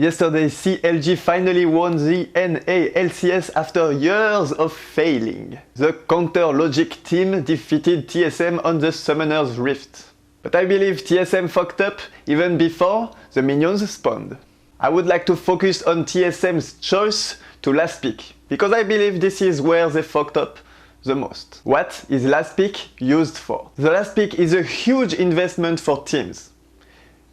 Yesterday, CLG finally won the NA LCS after years of failing. The Counter Logic team defeated TSM on the Summoner's Rift. But I believe TSM fucked up even before the minions spawned. I would like to focus on TSM's choice to last pick, because I believe this is where they fucked up the most. What is last pick used for? The last pick is a huge investment for teams.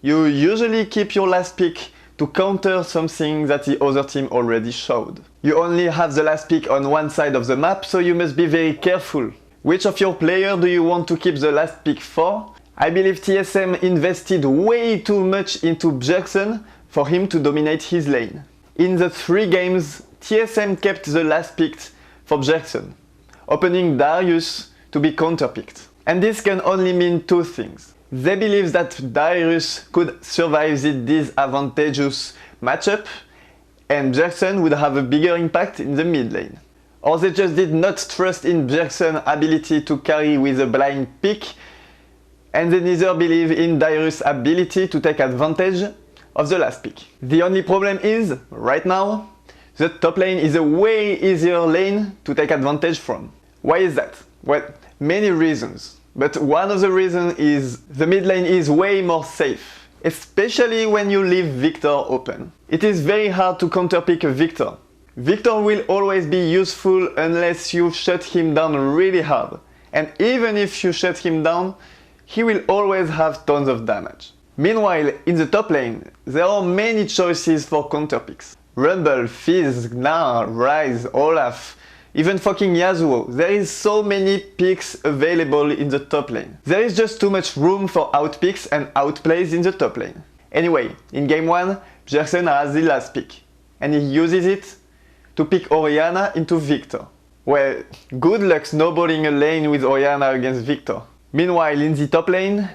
You usually keep your last pick to counter something that the other team already showed. You only have the last pick on one side of the map, so you must be very careful. Which of your players do you want to keep the last pick for? I believe TSM invested way too much into Bjergsen for him to dominate his lane. In the 3 games, TSM kept the last pick for Bjergsen, opening Darius to be counterpicked. And this can only mean 2 things. They believe that Darius could survive the disadvantageous matchup and Bjergsen would have a bigger impact in the mid lane. Or they just did not trust in Bjergsen's ability to carry with a blind pick, and they neither believe in Darius' ability to take advantage of the last pick. The only problem is, right now, the top lane is a way easier lane to take advantage from. Why is that? Well, many reasons. But one of the reasons is the mid lane is way more safe, especially when you leave Victor open. It is very hard to counterpick a Victor. Victor will always be useful unless you shut him down really hard. And even if you shut him down, he will always have tons of damage. Meanwhile, in the top lane, there are many choices for counterpicks. Rumble, Fizz, Gnar, Ryze, Olaf, even fucking Yasuo. There is so many picks available in the top lane. There is just too much room for outpicks and outplays in the top lane. Anyway, in game 1, Bjergsen has the last pick, and he uses it to pick Orianna into Victor. Well, good luck snowballing a lane with Orianna against Victor. Meanwhile, in the top lane,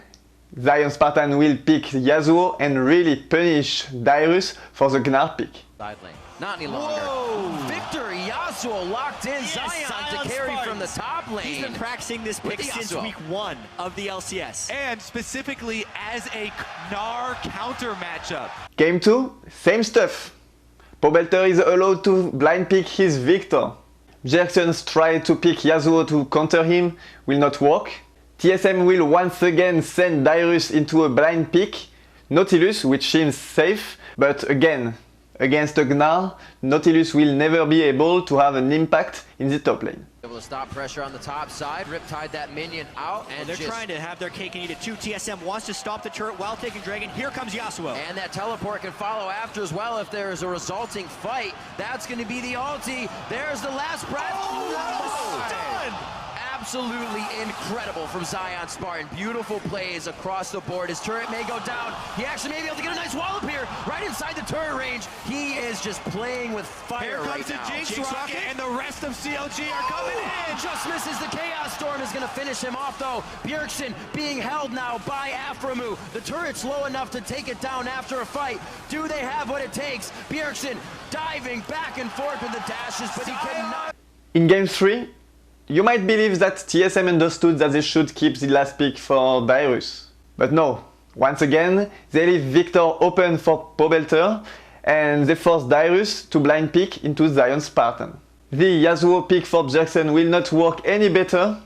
Zion Spartan will pick Yasuo and really punish Darius for the Gnar pick. Side lane. Not any longer. Whoa. Victor Yasuo locked in. Zion to carry from the top lane. He's been practicing this pick since week 1 of the LCS. And specifically as a Gnar counter matchup. Game 2, same stuff. Pobelter is allowed to blind pick his Victor. Bjergsen's try to pick Yasuo to counter him will not work. TSM will once again send Darius into a blind pick. Nautilus, which seems safe, but again, against a Gnar, Nautilus will never be able to have an impact in the top lane. Able to stop pressure on the top side, Riptide that minion out, and they're trying to have their cake and eat it too. TSM wants to stop the turret while taking Dragon. Here comes Yasuo. And that teleport can follow after as well if there is a resulting fight. That's going to be the ulti. There's the last breath. Oh, Done! Absolutely incredible from Zion Spartan. Beautiful plays across the board. His turret may go down. He actually may be able to get a nice wallop here right inside the turret range. He is just playing with fire. Here comes right now. the Jinx Rocket, and the rest of CLG are coming in. Just misses the Chaos Storm, is going to finish him off though. Bjergsen being held now by Aframu. The turret's low enough to take it down after a fight. Do they have what it takes? Bjergsen diving back and forth with the dashes, but he cannot. In game 3, you might believe that TSM understood that they should keep the last pick for Darius. But no, once again, they leave Victor open for Pobelter and they force Darius to blind pick into Zion Spartan. The Yasuo pick for Bjergsen will not work any better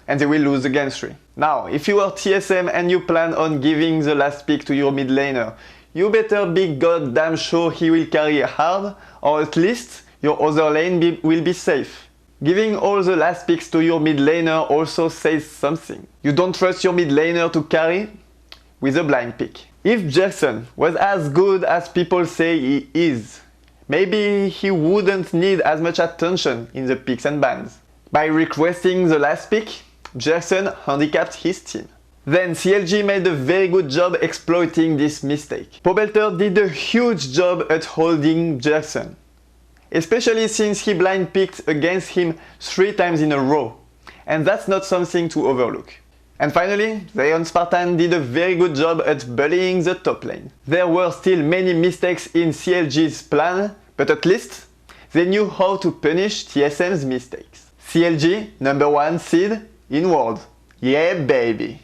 and they will lose the game 3. Now, if you are TSM and you plan on giving the last pick to your mid laner, you better be goddamn sure he will carry hard, or at least your other lane will be safe. Giving all the last picks to your mid laner also says something. You don't trust your mid laner to carry with a blind pick. If Bjergsen was as good as people say he is, maybe he wouldn't need as much attention in the picks and bans. By requesting the last pick, Bjergsen handicapped his team. Then CLG made a very good job exploiting this mistake. Pobelter did a huge job at holding Bjergsen, especially since he blind picked against him 3 times in a row, and that's not something to overlook. And finally, Zion Spartan did a very good job at bullying the top lane. There were still many mistakes in CLG's plan, but at least they knew how to punish TSM's mistakes. CLG #1 seed in world. Yeah baby!